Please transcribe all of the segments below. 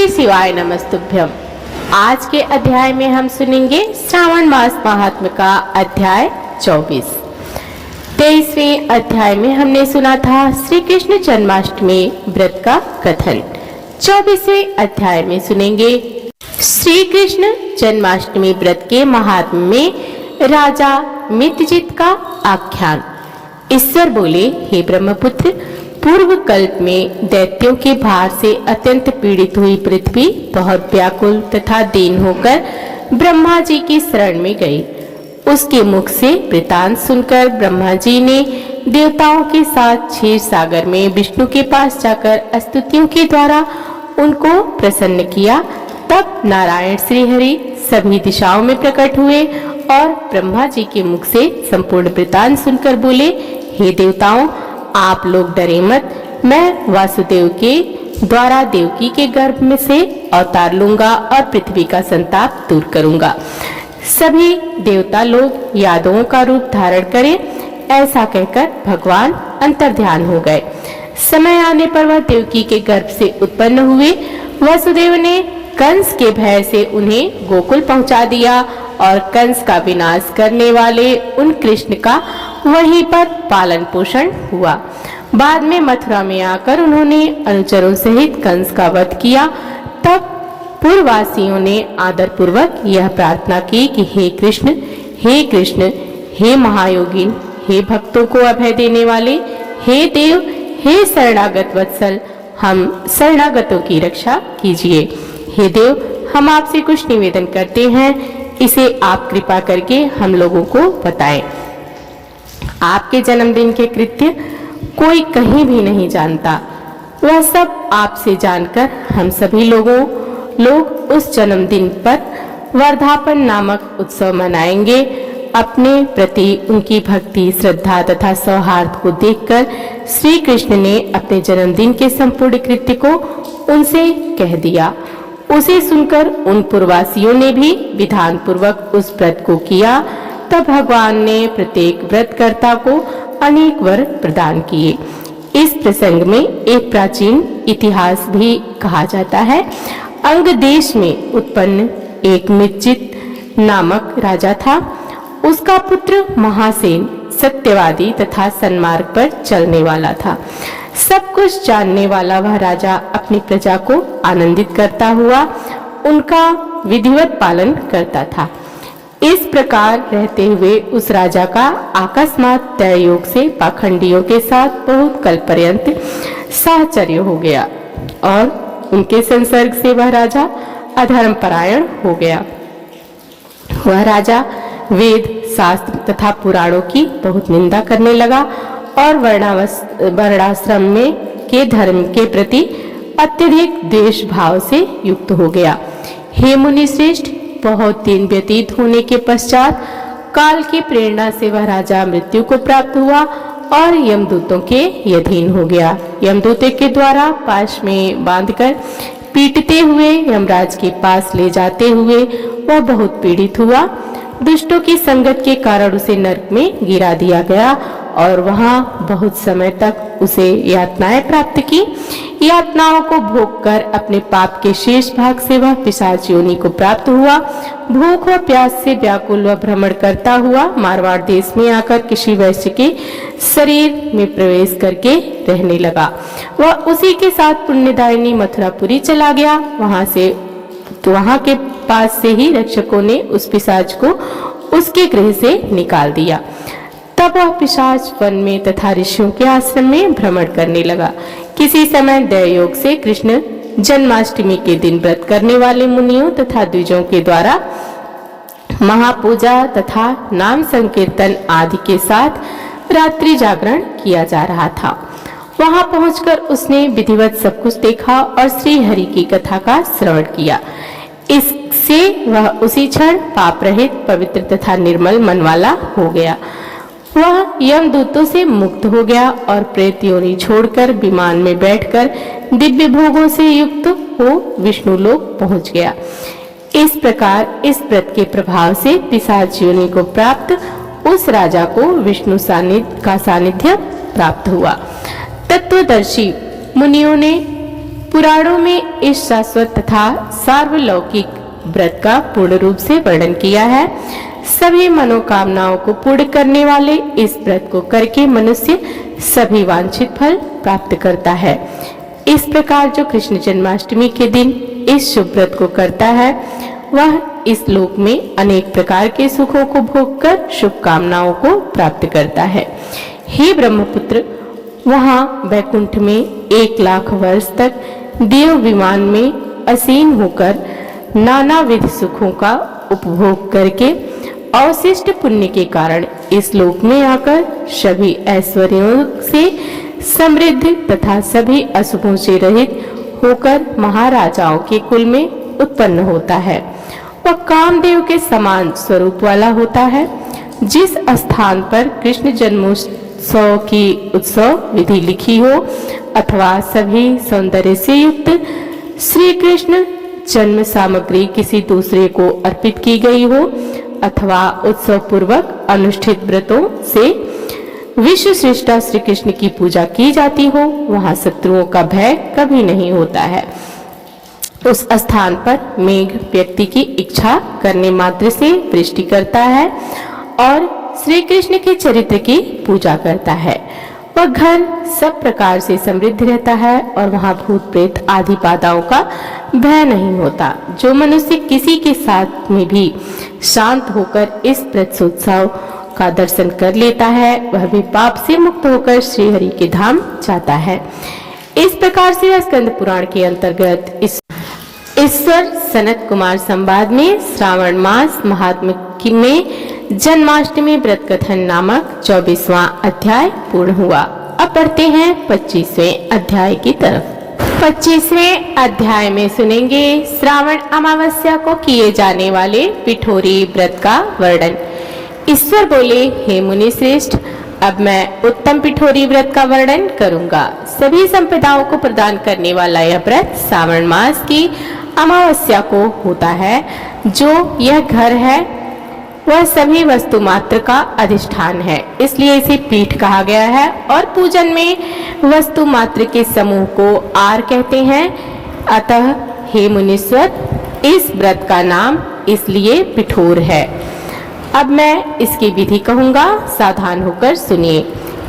श्री शिवाय नमस्तुभ्यम। आज के अध्याय में हम सुनेंगे श्रावण मास महात्म्य का अध्याय 24। 23वें अध्याय में हमने सुना था श्री कृष्ण जन्माष्टमी व्रत का कथन। 24वें अध्याय में सुनेंगे श्री कृष्ण जन्माष्टमी व्रत के महात्म्य में राजा मित्रजित का आख्यान। ईश्वर बोले, हे ब्रह्मपुत्र, पूर्व कल्प में दैत्यों के भार से अत्यंत पीड़ित हुई पृथ्वी बहुत व्याकुल तथा दीन होकर ब्रह्मा जी की शरण में गई। उसके मुख से वृतांत सुनकर ब्रह्मा जी ने देवताओं के साथ क्षीर सागर में विष्णु के पास जाकर स्तुतियों के द्वारा उनको प्रसन्न किया। तब नारायण श्री हरि सभी दिशाओं में प्रकट हुए और ब्रह्मा जी के मुख से संपूर्ण वृतांत सुनकर बोले, हे देवताओं, आप लोग डरे मत। मैं वासुदेव के द्वारा देवकी के गर्भ में से अवतार लूंगा और पृथ्वी का संताप दूर करूंगा। सभी देवता लोग यादवों का रूप धारण करें, ऐसा कहकर भगवान अंतर्ध्यान हो गए। समय आने पर वह देवकी के गर्भ से उत्पन्न हुए। वासुदेव ने कंस के भय से उन्हें गोकुल पहुंचा दिया और कंस का विनाश करने वाले उन कृष्ण का वहीं पर पालन पोषण हुआ। बाद में मथुरा में आकर उन्होंने अनुचरों सहित कंस का वध किया। तब पूर्ववासियों ने आदर पूर्वक यह प्रार्थना की कि हे कृष्ण, हे कृष्ण, हे महायोगिन, हे भक्तों को अभय देने वाले, हे देव, हे शरणागत वत्सल, हम शरणागतों की रक्षा कीजिए। हे देव, हम आपसे कुछ निवेदन करते हैं, इसे आप कृपा करके हम लोगों को बताएं। आपके जन्मदिन के कृत्य कोई कहीं भी नहीं जानता। वह सब आपसे जानकर हम सभी लोग उस जन्मदिन पर वर्धापन नामक उत्सव मनाएंगे। अपने प्रति उनकी भक्ति, श्रद्धा तथा सौहार्द को देखकर श्री कृष्ण ने अपने जन्मदिन के संपूर्ण कृत्य को उनसे कह दिया। उसे सुनकर उन पूर्ववासियों ने भी विधान पूर्वक उस व्रत को किया। तब भगवान ने प्रत्येक व्रतकर्ता को अनेक वर प्रदान किए। इस प्रसंग में एक प्राचीन इतिहास भी कहा जाता है। अंग देश में उत्पन्न एक मित्रजित नामक राजा था। उसका पुत्र महासेन सत्यवादी तथा सन्मार्ग पर चलने वाला था। सब कुछ जानने वाला वह राजा अपनी प्रजा को आनंदित करता हुआ उनका विधिवत पालन करता था। इस प्रकार रहते हुए उस राजा का अकस्मात दैवयोग से पाखंडियों के साथ बहुत कल पर्यंत साहचर्य हो गया और उनके संसर्ग से वह राजा अधर्म परायण हो गया। वह राजा वेद, शास्त्र तथा पुराणों की बहुत निंदा करने लगा और वर्णाश्रम में के धर्म के प्रति अत्यधिक द्वेष भाव से युक्त हो गया। हे मुनि श्रेष्ठ, बहुत दिन व्यतीत होने के पश्चात काल की प्रेरणा से वह राजा मृत्यु को प्राप्त हुआ और यमदूतों के अधीन हो गया। यमदूतों के द्वारा पाश में बांधकर पीटते हुए यमराज के पास ले जाते हुए वह बहुत पीड़ित हुआ। दुष्टों की संगत के कारण उसे नरक में गिरा दिया गया और वहां बहुत समय तक उसे यातनाएं प्राप्त की। यातनाओं को भोग कर अपने पाप के शेष भाग से वह पिशाच योनि को प्राप्त हुआ। भूख व प्यास से व्याकुल व भ्रमण करता हुआ मारवाड़ देश में आकर किसी वैश्य के शरीर में प्रवेश करके रहने लगा। वह उसी के साथ पुण्यदायिनी मथुरापुरी चला गया। वहां के पास से ही रक्षकों ने उस पिशाच को उसके गृह से निकाल दिया। तब वह पिशाच वन में तथा ऋषियों के आश्रम में भ्रमण करने लगा। किसी समय दैवयोग से कृष्ण जन्माष्टमी के दिन व्रत करने वाले मुनियों तथा द्विजों के द्वारा महापूजा तथा नाम संकीर्तन आदि के साथ रात्रि जागरण किया जा रहा था। वहां पहुंचकर उसने विधिवत सब कुछ देखा और श्री हरि की कथा का श्रवण किया। इससे वह उसी क्षण पाप रहित, पवित्र तथा निर्मल मन वाला हो गया। वह यमदूतों से मुक्त हो गया और प्रेत योनि छोड़कर विमान में बैठकर दिव्य भोगों से युक्त हो विष्णु लोक पहुंच गया। इस प्रकार इस व्रत के प्रभाव से पिशाच योनि को प्राप्त उस राजा को विष्णु सानिध्य प्राप्त हुआ। तत्वदर्शी मुनियों ने पुराणों में इस शाश्वत तथा सार्वलौकिक व्रत का पूर्ण रूप से वर्णन किया है। सभी मनोकामनाओं को पूर्ण करने वाले इस व्रत को करके मनुष्य सभी वांछित फल प्राप्त करता है। इस प्रकार जो कृष्ण जन्माष्टमी के दिन इस शुभ व्रत को करता है वह इस लोक में अनेक प्रकार के सुखों को भोग कर शुभकामनाओं को प्राप्त करता है। हे ब्रह्मपुत्र, वहाँ वैकुंठ में 1,00,000 वर्ष तक देव विमान में आसीन होकर नानाविध सुखों का उपभोग करके अवशिष्ट पुण्य के कारण इस लोक में आकर सभी ऐश्वर्यों से समृद्ध तथा सभी अशुभों से रहित होकर महाराजाओं के कुल में उत्पन्न होता है। वह कामदेव के समान स्वरूप वाला होता है। जिस स्थान पर कृष्ण जन्मोत्सव की उत्सव विधि लिखी हो अथवा सभी सौंदर्य से युक्त श्री कृष्ण जन्म सामग्री किसी दूसरे को अर्पित की गई हो अथवा उत्सव पूर्वक अनुष्ठित व्रतों से विश्व श्रेष्ठा श्री कृष्ण की पूजा की जाती हो, वहां शत्रुओं का भय कभी नहीं होता है। उस स्थान पर मेघ व्यक्ति की इच्छा करने मात्र से वृष्टि करता है और श्री कृष्ण के चरित्र की पूजा करता है। वह घर सब प्रकार से समृद्ध रहता है और वहाँ भूत प्रेत आदि बाधाओं का भय नहीं होता। जो मनुष्य किसी के साथ में भी शांत होकर इस व्रतोत्सव का दर्शन कर लेता है वह भी पाप से मुक्त होकर श्री हरि के धाम जाता है। इस प्रकार से स्कंद पुराण के अंतर्गत ईश्वर सनत कुमार संवाद में श्रावण मास महात्म्य में जन्माष्टमी व्रत कथन नामक 24वां अध्याय पूर्ण हुआ। अब बढ़ते हैं 25वें अध्याय की तरफ। 25वें अध्याय में सुनेंगे श्रावण अमावस्या को किए जाने वाले पिठोरी व्रत का वर्णन। ईश्वर बोले, हे मुनि श्रेष्ठ, अब मैं उत्तम पिठोरी व्रत का वर्णन करूंगा। सभी संपदाओं को प्रदान करने वाला यह व्रत श्रावण मास की अमावस्या को होता है। जो यह घर है वह सभी वस्तु मात्र का अधिष्ठान है, इसलिए इसे पीठ कहा गया है और पूजन में वस्तु मात्र के समूह को आर कहते हैं। अतः हे मुनीश्वर, इस व्रत का नाम इसलिए पिठोर है। अब मैं इसकी विधि कहूंगा, सावधान होकर सुनिए।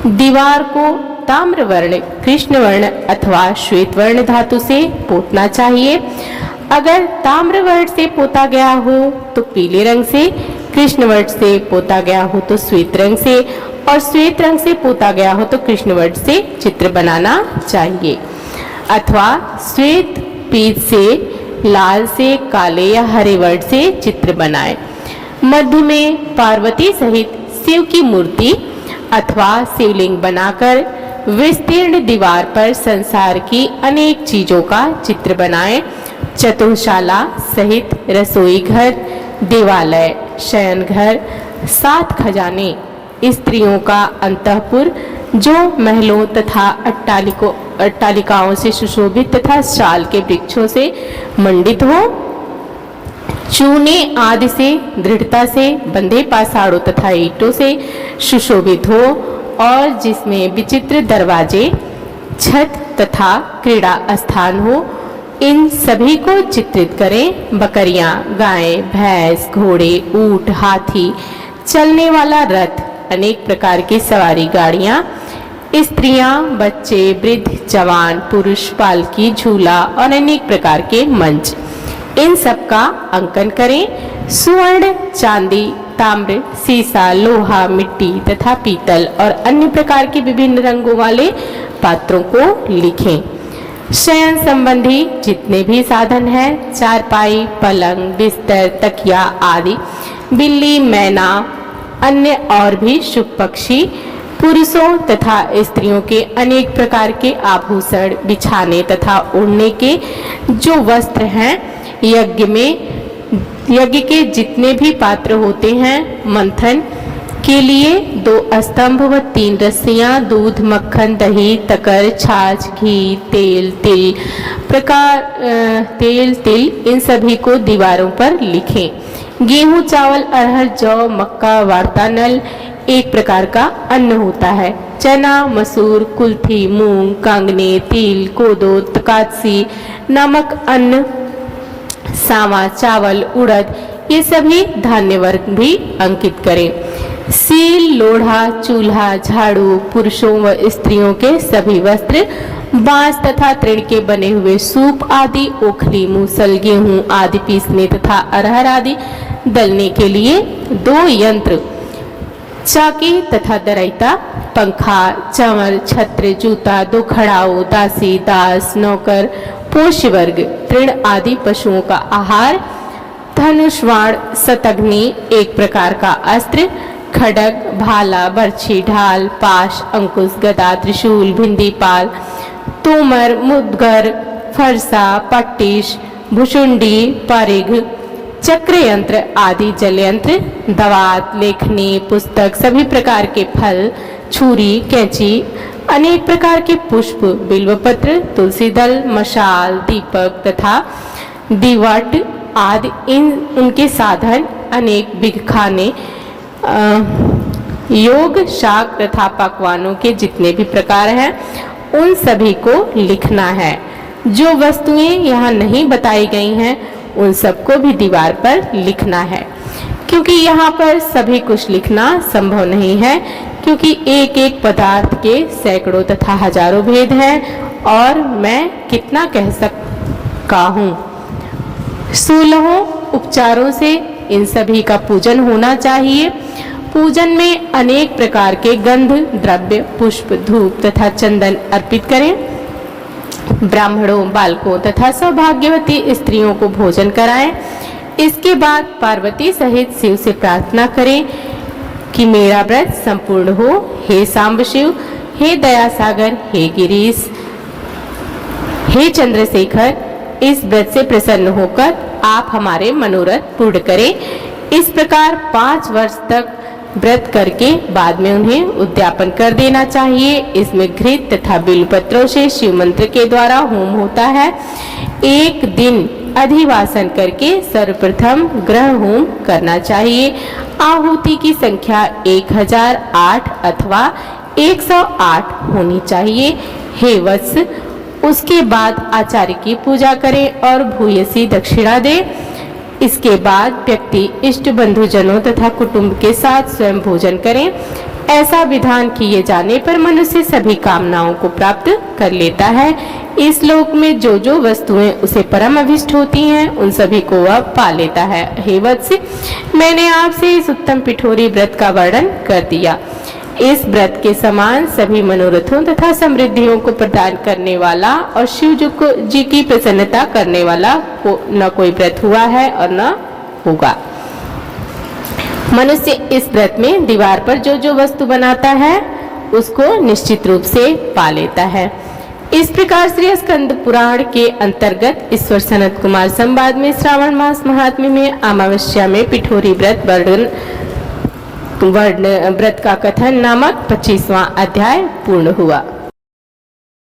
दीवार को ताम्र वर्ण, कृष्ण वर्ण अथवा श्वेत वर्ण धातु से पोतना चाहिए। अगर ताम्र वर्ण से पोता गया हो तो पीले रंग से, कृष्ण वर्ण से पोता गया हो तो श्वेत रंग से और श्वेत रंग से पोता गया हो तो कृष्ण वर्ण से चित्र बनाना चाहिए। अथवा श्वेत पीत से, लाल से, काले या हरे वर्ण से चित्र बनाएं। मध्य में पार्वती सहित शिव की मूर्ति अथवा शिवलिंग बनाकर विस्तीर्ण दीवार पर संसार की अनेक चीजों का चित्र बनाएं। चतुर्शाला सहित रसोई घर, देवालय, शयन घर, 7 खजाने, स्त्रियों का अंतःपुर जो महलों तथा अट्टालिकाओं से सुशोभित तथा शाल के वृक्षों से मंडित हो, चूने आदि से दृढ़ता से बंधे पाषाणों तथा ईंटों से सुशोभित हो और जिसमें विचित्र दरवाजे, छत तथा क्रीड़ा स्थान हो, इन सभी को चित्रित करें। बकरियां, गायें, भैंस, घोड़े, ऊंट, हाथी, चलने वाला रथ, अनेक प्रकार की सवारी गाड़ियां, स्त्रियां, बच्चे, वृद्ध, जवान, पुरुष, पालकी, झूला और अनेक प्रकार के मंच, इन सब का अंकन करें। स्वर्ण, चांदी, ताम्र, सीसा, लोहा, मिट्टी तथा पीतल और अन्य प्रकार के विभिन्न रंगों वाले पात्रों को लिखें। शयन संबंधी जितने भी साधन हैं, चारपाई, पलंग, बिस्तर, तकिया आदि, बिल्ली, मैना, अन्य और भी शुभ पक्षी, पुरुषों तथा स्त्रियों के अनेक प्रकार के आभूषण, बिछाने तथा ओढ़ने के जो वस्त्र हैं, यज्ञ के जितने भी पात्र होते हैं, मंथन के लिए 2 स्तंभ व 3 रस्सियां, दूध, मक्खन, दही, तकर, छाछ, घी, तेल, तिल, इन सभी को दीवारों पर लिखें। गेहूं, चावल, अरहर, जौ, मक्का, वार्तानल, एक प्रकार का अन्न होता है। चना, मसूर, कुल्थी, मूंग, कांगने, तिल, कोदो, तकादसी नामक अन्न, सावा, चावल, उड़द, ये सभी धान्य वर्ग भी अंकित करें। सील, लोढ़ा, चूल्हा, झाड़ू, पुरुषों व स्त्रियों के सभी वस्त्र, बांस तथा तृण के बने हुए सूप आदि, ओखली, मूसल, गेहूं आदि पीसने तथा अरहर आदि दलने के लिए 2 यंत्र, चाकी तथा दराइता, पंखा, चंवर, छत्र, जूता, 2 खड़ाऊ, दासी, दास, नौकर, पोष्य वर्ग, तृण आदि पशुओं का आहार, धनुष, बाण, शतघ्नी एक प्रकार का अस्त्र, खड्ग, भाला, बर्छी, ढाल, पाश, अंकुश, गदा, त्रिशूल, भिंडी, पाल, तोमर, मुदगर, फरसा, पट्टिश, भुषुंडी, परिघ, चक्र यंत्र आदि जल यंत्र, दवात, लेखनी, पुस्तक, सभी प्रकार के फल, छुरी, कैंची, अनेक प्रकार के पुष्प, बिल्वपत्र, तुलसी दल, मशाल, दीपक तथा दीवट आदि उनके साधन, अनेक बिगखाने, योग, शाक तथा पकवानों के जितने भी प्रकार हैं उन सभी को लिखना है। जो वस्तुएं यहाँ नहीं बताई गई हैं उन सबको भी दीवार पर लिखना है, क्योंकि यहाँ पर सभी कुछ लिखना संभव नहीं है, क्योंकि एक एक पदार्थ के सैकड़ों तथा हजारों भेद हैं और मैं कितना कह सकता हूँ। 16 उपचारों से इन सभी का पूजन होना चाहिए। पूजन में अनेक प्रकार के गंध, द्रव्य, पुष्प, धूप तथा चंदन अर्पित करें। ब्राह्मणों, बालकों तथा सौभाग्यवती स्त्रियों को भोजन कराएं। इसके बाद पार्वती सहित शिव से प्रार्थना करें कि मेरा व्रत संपूर्ण हो। हे सांब शिव, हे दया सागर, हे गिरीश, हे चंद्रशेखर, इस व्रत से प्रसन्न होकर आप हमारे मनोरथ पूर्ण करें। इस प्रकार 5 वर्ष तक व्रत करके बाद में उन्हें उद्यापन कर देना चाहिए। इसमें घृत तथा बिल्वपत्रों से शिव मंत्र के द्वारा होम होता है। एक दिन अधिवासन करके सर्वप्रथम ग्रह होम करना चाहिए। आहुति की संख्या 1008 अथवा 108 होनी चाहिए। हे वत्स, उसके बाद आचार्य की पूजा करें और भूयसी दक्षिणा दें। इसके बाद व्यक्ति इष्ट बंधुजनों तथा कुटुंब के साथ स्वयं भोजन करें। ऐसा विधान किए जाने पर मनुष्य सभी कामनाओं को प्राप्त कर लेता है। इस लोक में जो जो वस्तुएं उसे परम अभिष्ट होती हैं उन सभी को वह पा लेता है। हे वत्स, मैंने आपसे इस उत्तम पिठोरी व्रत का वर्णन कर दिया। इस व्रत के समान सभी मनोरथों तथा समृद्धियों को प्रदान करने वाला और शिव जी की प्रसन्नता करने वाला न कोई व्रत हुआ है और न होगा। मनुष्य इस व्रत में दीवार पर जो जो वस्तु बनाता है उसको निश्चित रूप से पा लेता है। इस प्रकार श्री स्कंद पुराण के अंतर्गत ईश्वर सनत कुमार संवाद में श्रावण मास महात्म्य में अमावस्या में पिठोरी व्रत का कथन नामक 25वां अध्याय पूर्ण हुआ।